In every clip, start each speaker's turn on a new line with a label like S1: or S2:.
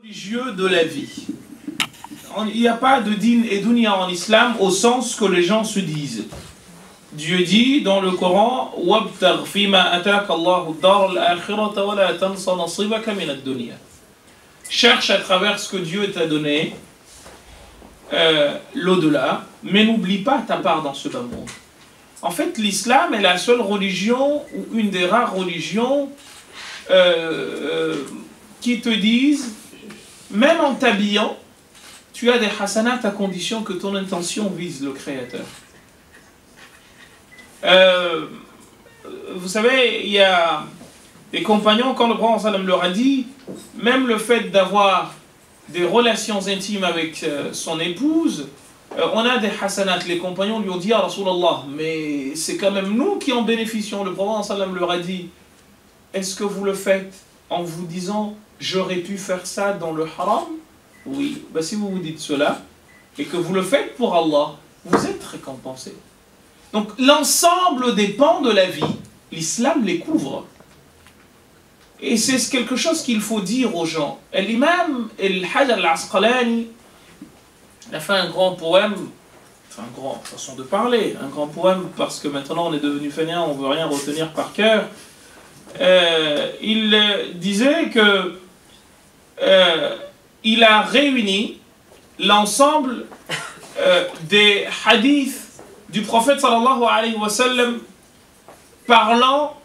S1: Religieux de la vie. Il n'y a pas de din et dunya en islam au sens que les gens se disent. Dieu dit dans le Coran وَابْتَغْ فِيمَا أَتَاكَ اللَّهُ الدَّارَ الْآخِرَةَ وَلَا تَنْسَ نَصِيبَكَ مِنَ الدُّنْيَا. Cherche à travers ce que Dieu t'a donné l'au-delà, mais n'oublie pas ta part dans ce bas monde. En fait, l'islam est la seule religion, ou une des rares religions, qui te disent, même en t'habillant, tu as des hasanats à condition que ton intention vise le Créateur. Vous savez, il y a des compagnons, quand le prophète sallam leur a dit, même le fait d'avoir des relations intimes avec son épouse, on a des hasanats. Les compagnons lui ont dit, ah Rasulallah, mais c'est quand même nous qui en bénéficions. Le prophète sallam leur a dit, est-ce que vous le faites en vous disant, j'aurais pu faire ça dans le haram? Oui, ben, si vous vous dites cela, et que vous le faites pour Allah, vous êtes récompensé. Donc l'ensemble des pans de la vie, l'islam les couvre. Et c'est quelque chose qu'il faut dire aux gens. L'imam Al-Hajar Al-Asqalani a fait un grand poème, enfin une grande façon de parler, un grand poème parce que maintenant on est devenu fainéant, on ne veut rien retenir par cœur. Il disait que il a réuni l'ensemble des hadiths du prophète sallallahu alayhi wa sallam parlant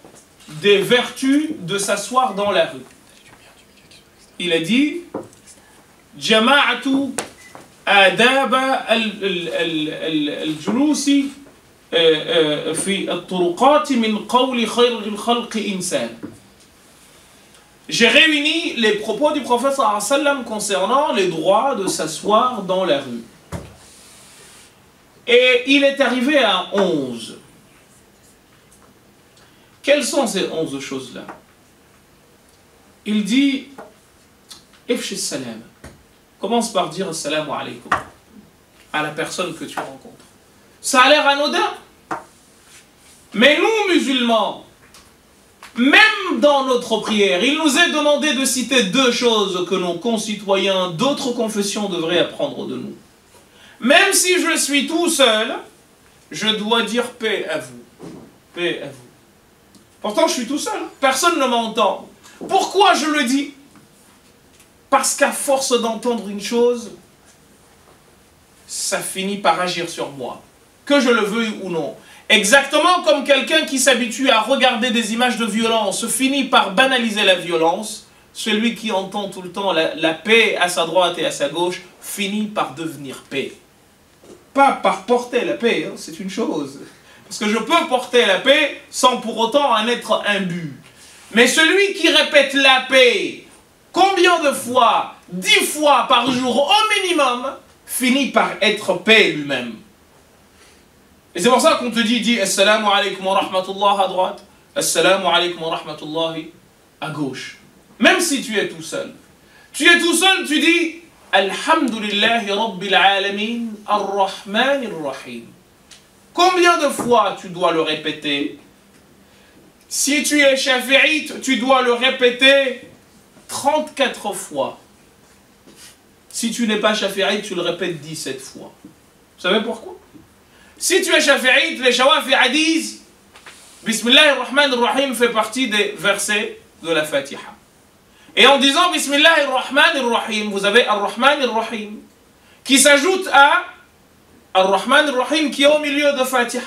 S1: des vertus de s'asseoir dans la rue. Il a dit Jama'atu adaba al-julusi fi al-turuqati min qawli khayr al-khalqi insan. J'ai réuni les propos du prophète sallallahu alayhi wa sallam concernant les droits de s'asseoir dans la rue. Et il est arrivé à 11. Quelles sont ces 11 choses-là? Il dit Ifsh salam. Commence par dire assalamu alaykum à la personne que tu rencontres. Ça a l'air anodin. Mais nous, musulmans, même dans notre prière, il nous est demandé de citer deux choses que nos concitoyens d'autres confessions devraient apprendre de nous. Même si je suis tout seul, je dois dire paix à vous. Paix à vous. Pourtant, je suis tout seul. Personne ne m'entend. Pourquoi je le dis? Parce qu'à force d'entendre une chose, ça finit par agir sur moi. Que je le veuille ou non. Exactement comme quelqu'un qui s'habitue à regarder des images de violence finit par banaliser la violence, celui qui entend tout le temps la paix à sa droite et à sa gauche finit par devenir paix. Pas par porter la paix, hein, c'est une chose. Parce que je peux porter la paix sans pour autant en être imbu. Mais celui qui répète la paix, combien de fois? 10 fois par jour au minimum, finit par être paix lui-même. Et c'est pour ça qu'on te dit Assalamu alaykum wa rahmatullah à droite, Assalamu alaykum wa rahmatullah à gauche. Même si tu es tout seul. Tu es tout seul, tu dis Alhamdulillahi Rabbil Alamin Ar-Rahman Ar-Rahim. Combien de fois tu dois le répéter? Si tu es shafi'ite, tu dois le répéter 34 fois. Si tu n'es pas shafi'ite, tu le répètes 17 fois. Vous savez pourquoi? Si tu es shafi'ite, les shawafi'a disent Bismillah ar-Rahman ar-Rahim fait partie des versets de la Fatiha. Et en disant Bismillah ar-Rahman ar-Rahim, vous avez ar-Rahman ar-Rahim qui s'ajoute à ar-Rahman ar-Rahim qui est au milieu de Fatiha.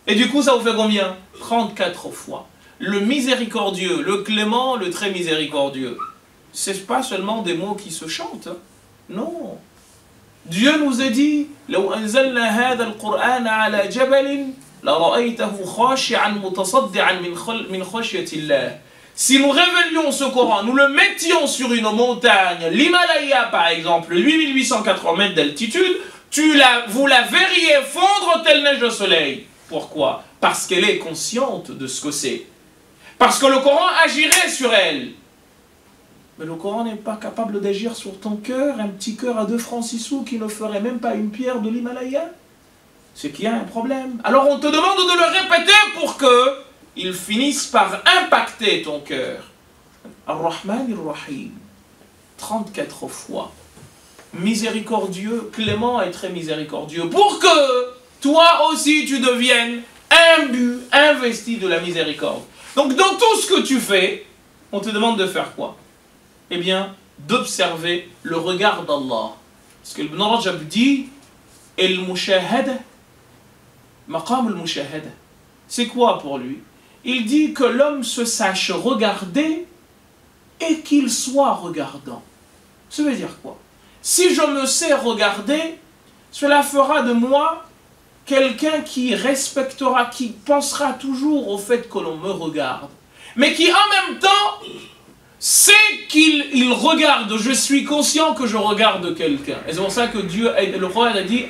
S1: Et du coup, ça vous fait combien? 34 fois. Le miséricordieux, le clément, le très miséricordieux. C'est pas seulement des mots qui se chantent. Non. Dieu nous a dit لو أنزلنا هذا القرآن على جبل لرأيته خاشعا متصدعا من خشية الله. Si nous révélions ce Coran, nous le mettions sur une montagne, l'Himalaya par exemple, 8880 mètres d'altitude, vous la verriez fondre telle neige au soleil. Pourquoi? Parce qu'elle est consciente de ce que c'est. Parce que le Coran agirait sur elle. Mais le Coran n'est pas capable d'agir sur ton cœur, un petit cœur à 2 francs 6 sous qui ne ferait même pas une pierre de l'Himalaya. C'est qu'il y a un problème. Alors on te demande de le répéter pour que ils finissent par impacter ton cœur. Ar-Rahman Ar-Rahim. 34 fois. Miséricordieux, clément et très miséricordieux. Pour que toi aussi tu deviennes imbu, investi de la miséricorde. Donc dans tout ce que tu fais, on te demande de faire quoi? Eh bien, d'observer le regard d'Allah. Parce que Ibn Rajab dit, El-Mushahada, Maqam al-Mushahada. C'est quoi pour lui? Il dit que l'homme se sache regarder et qu'il soit regardant. Ça veut dire quoi? Si je me sais regarder, cela fera de moi quelqu'un qui respectera, qui pensera toujours au fait que l'on me regarde, mais qui en même temps sait qu'il regarde. Je suis conscient que je regarde quelqu'un. Et c'est pour ça que Dieu, le prophète a dit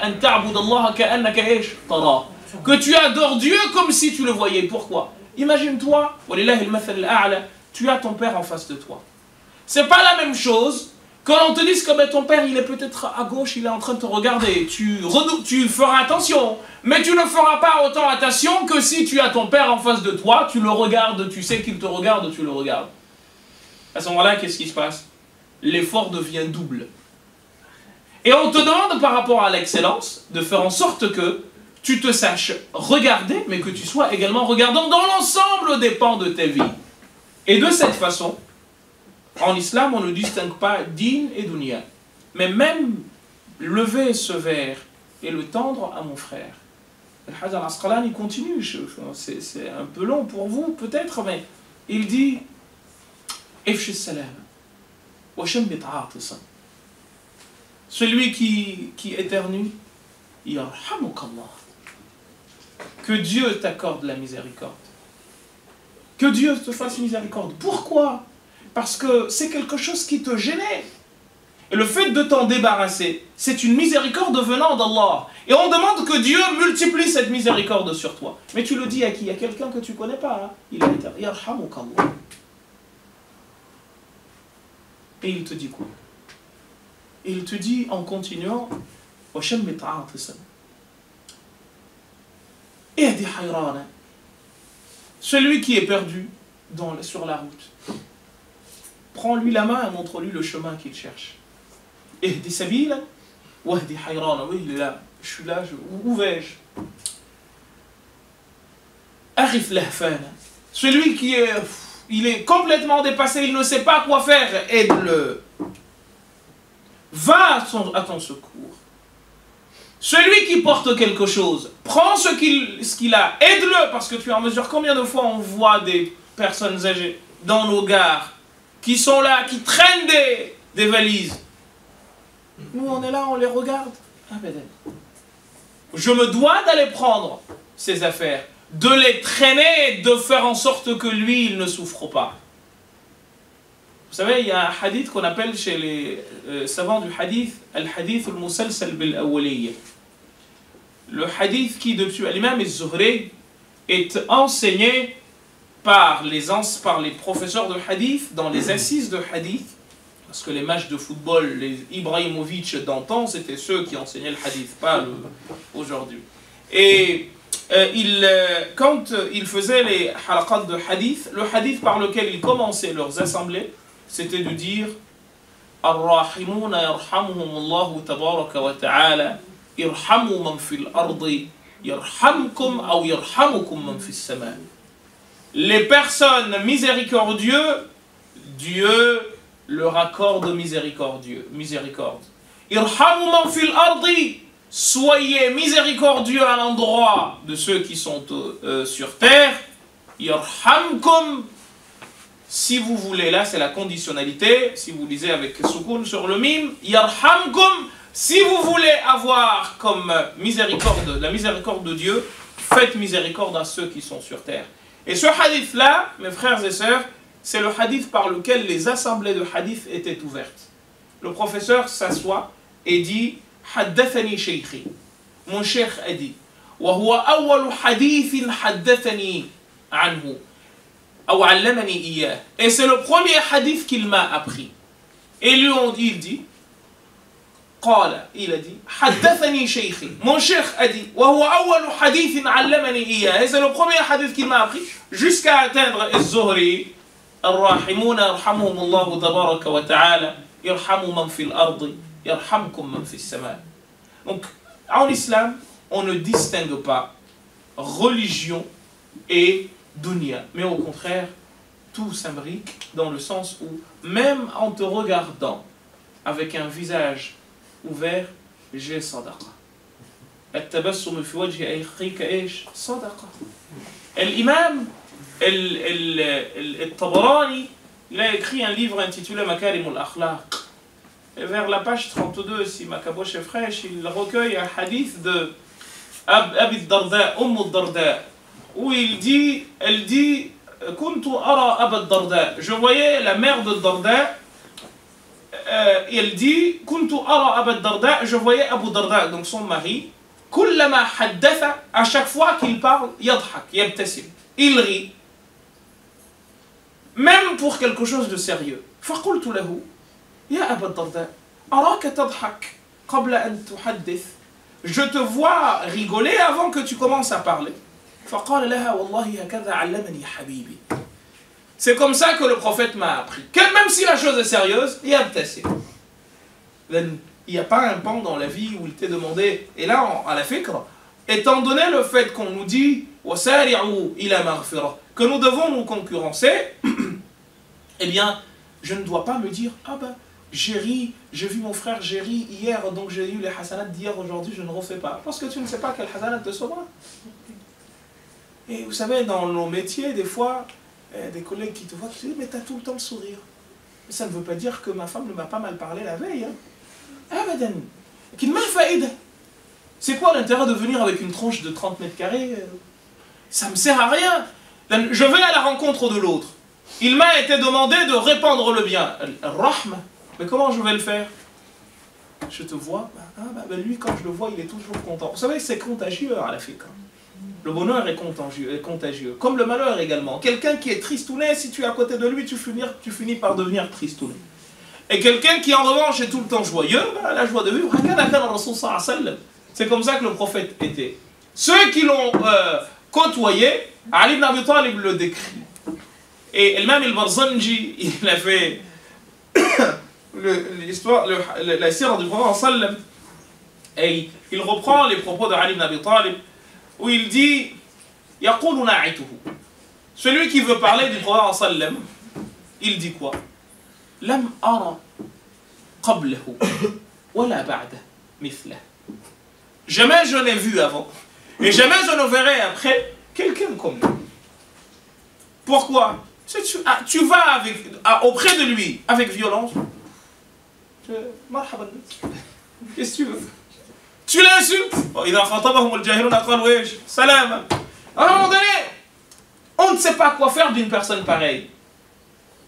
S1: que tu adores Dieu comme si tu le voyais. Pourquoi? Imagine-toi, tu as ton père en face de toi. C'est pas la même chose quand on te dise que ton père il est peut-être à gauche, il est en train de te regarder. Tu feras attention, mais tu ne feras pas autant attention que si tu as ton père en face de toi, tu le regardes, tu sais qu'il te regarde, tu le regardes. À ce moment-là, qu'est-ce qui se passe? L'effort devient double. Et on te demande par rapport à l'excellence de faire en sorte que tu te saches regarder, mais que tu sois également regardant dans l'ensemble des pans de ta vie. Et de cette façon, en islam, on ne distingue pas din et dunya. Mais même lever ce verre et le tendre à mon frère. Al-Hajj al-Asqalani continue, c'est un peu long pour vous peut-être, mais il dit Ifsh salam wa shammit aatisan. Celui qui éternue, yarhamukallah. Que Dieu t'accorde la miséricorde. Que Dieu te fasse miséricorde. Pourquoi? Parce que c'est quelque chose qui te gênait. Et le fait de t'en débarrasser, c'est une miséricorde venant d'Allah. Et on demande que Dieu multiplie cette miséricorde sur toi. Mais tu le dis à qui? À quelqu'un que tu ne connais pas. Hein? Il est yarhamukallah. Et il te dit quoi? Et il te dit en continuant celui qui est perdu sur la route, prends-lui la main et montre-lui le chemin qu'il cherche. Ihdi sabila wahdi hayrana. Oui, il est là. Je suis là, où vais-je? Arif lahfana. Celui qui est... Il est complètement dépassé, il ne sait pas quoi faire, aide-le. Va à ton secours. Celui qui porte quelque chose, prends ce qu'il a, aide-le, parce que tu es en mesure. Combien de fois on voit des personnes âgées dans nos gares qui sont là, qui traînent des valises. Nous on est là, on les regarde. Je me dois d'aller prendre ces affaires, de les traîner, de faire en sorte que lui, il ne souffre pas. Vous savez, il y a un hadith qu'on appelle chez les savants du hadith, al-hadith al-musalsal bil-awwaliyya. Le hadith qui, depuis l'imam al-Zuhri, est enseigné par les professeurs de hadith dans les assises de hadith. Parce que les matchs de football, les Ibrahimovic d'antan, c'était ceux qui enseignaient le hadith, pas aujourd'hui. Et quand ils faisaient les halaqat de hadith, le hadith par lequel ils commençaient leurs assemblées, c'était de dire Ar-Rahimuna yarhamuhumullahu tabaraka wa ta'ala irhamu man fil ardi yarhamkum aw yarhamukum man fis sama. Les personnes miséricordieuses, Dieu leur accorde miséricorde. Irhamu man fil ardi, soyez miséricordieux à l'endroit de ceux qui sont sur terre. Yarhamkum, si vous voulez, là c'est la conditionnalité, si vous lisez avec soukoun sur le mim, yarhamkum, si vous voulez avoir comme miséricorde, la miséricorde de Dieu, faites miséricorde à ceux qui sont sur terre. Et ce hadith-là, mes frères et sœurs, c'est le hadith par lequel les assemblées de hadith étaient ouvertes. Le professeur s'assoit et dit Haddathani shaykhi. Mon cheikh a dit Wa huwa awwalu hadithin haddathani anhu. Aw allamani iyah. Et c'est le premier hadith qu'il m'a appris. Et lui il dit Qala, il a dit Haddathani shaykhi. Mon cheikh a dit Wa huwa awwalu hadithin allamani iyah. Et c'est le premier hadith qu'il m'a appris jusqu'à atteindre az-Zuhri. الراحمون يرحمهم الله تبارك وتعالى irhamu man fil ardi, yarhamkum man fis sama. Donc, en islam, on ne distingue pas religion et dunya, mais au contraire, tout s'imbrique dans le sens où, même en te regardant avec un visage ouvert, j'ai sadaqa. التبسم في وجه أخيك إيش؟ صدقة. الإمام الطبراني, il a écrit un livre intitulé Makarim al-Akhlaq. Et vers la page 32, si ma caboche est fraîche, il recueille un hadith de Abi Darda, Darda, où elle dit Kuntu ara Aba Darda. Je voyais la mère de Darda. Elle dit Kuntu ara Aba Darda. Je voyais Abu Darda, donc son mari. Kullama haddatha, à chaque fois qu'il parle, yadhak, yabtasim. Il rit. Même pour quelque chose de sérieux. فقلت له يا أبا الدرداء أراك تضحك قبل أن تحدث. Je te vois rigoler avant que tu commences à parler. فقال لها والله هكذا علمني حبيبي. C'est comme ça que le prophète m'a appris. Que même si la chose est sérieuse, yabtasim. Il n'y a pas un pan dans la vie où il t'est demandé, et là, à la fikra, étant donné le fait qu'on nous dit que nous devons nous concurrencer, eh bien, je ne dois pas me dire, ah ben, j'ai ri, j'ai vu mon frère, j'ai ri hier, donc j'ai eu les hasanats d'hier, aujourd'hui je ne refais pas. Parce que tu ne sais pas quel hasanat te sauvera. Et vous savez, dans nos métiers, des fois, des collègues qui te voient, qui te disent, mais tu as tout le temps le sourire. Mais ça ne veut pas dire que ma femme ne m'a pas mal parlé la veille. Hein. Abadan. C'est quoi l'intérêt de venir avec une tronche de 30 mètres carrés? Ça ne me sert à rien. Je vais à la rencontre de l'autre. Il m'a été demandé de répandre le bien. Rahma. Mais comment je vais le faire? Je te vois. Lui, quand je le vois, il est toujours content. Vous savez, c'est contagieux à la fiqh. Le bonheur est contagieux. Comme le malheur également. Quelqu'un qui est tristounet, si tu es à côté de lui, tu finis par devenir tristounet. Et quelqu'un qui en revanche est tout le temps joyeux, la joie de vivre, c'est comme ça que le prophète était. Ceux qui l'ont côtoyé, Ali ibn Abi Talib le décrit. Et l'imam al-Barzanji, il a fait l'histoire, la sira du prophète, et il reprend les propos de Ali ibn Abi Talib, où il dit يقول ناعته. Celui qui veut parler du prophète, il dit quoi? لم أرى قبله ولا بعده مثله. Jamais je n'ai vu avant et jamais je ne verrai après quelqu'un comme lui. Pourquoi? Tu vas auprès de lui avec violence. Qu'est-ce que tu veux? Tu l'insultes. À un moment donné, on ne sait pas quoi faire d'une personne pareille.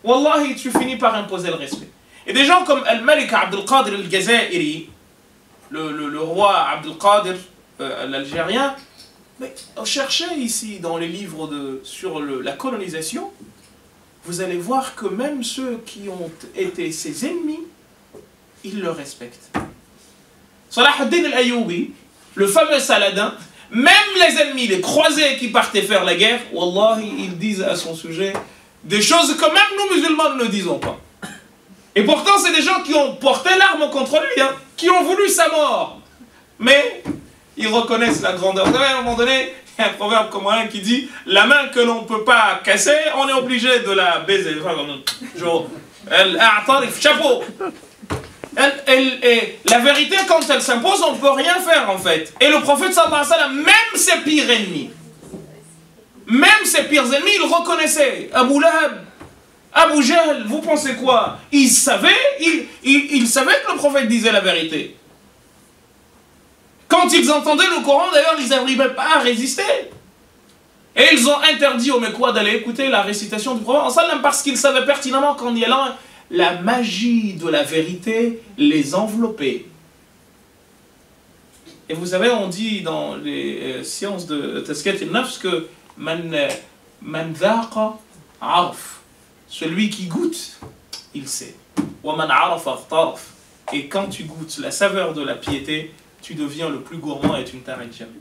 S1: Wallahi, tu finis par imposer le respect. Et des gens comme Al-Malik Abdul Qadir Al-Jazairi, le roi Abdul Qadir, l'Algérien, cherchez ici dans les livres sur la colonisation, vous allez voir que même ceux qui ont été ses ennemis, ils le respectent. Salah ad-Din al-Ayyubi, le fameux Saladin, même les ennemis, les croisés qui partaient faire la guerre, Wallahi, ils disent à son sujet des choses que même nous musulmans ne disons pas. Et pourtant, c'est des gens qui ont porté l'arme contre lui, hein, qui ont voulu sa mort. Mais ils reconnaissent la grandeur. Vous savez, à un moment donné, il y a un proverbe commun qui dit « La main que l'on ne peut pas casser, on est obligé de la baiser. » Genre, chapeau. La vérité, quand elle s'impose, on ne peut rien faire en fait. Et le prophète sallallahu alayhi wa sallam, même ses pires ennemis, il reconnaissait. Abu Lahab, Abu Jahl, vous pensez quoi? Il savait que le prophète disait la vérité. Quand ils entendaient le Coran, d'ailleurs, ils n'arrivaient pas à résister. Et ils ont interdit aux Mecquois d'aller écouter la récitation du prophète parce qu'ils savaient pertinemment qu'en y allant, la magie de la vérité les enveloppait. Et vous savez, on dit dans les sciences de Tazkiyat al-Nafs que man dhaqa araf. Celui qui goûte, il sait. Wa man arafa ightaraf. Et quand tu goûtes la saveur de la piété, tu deviens le plus gourmand et tu ne t'arrêtes jamais.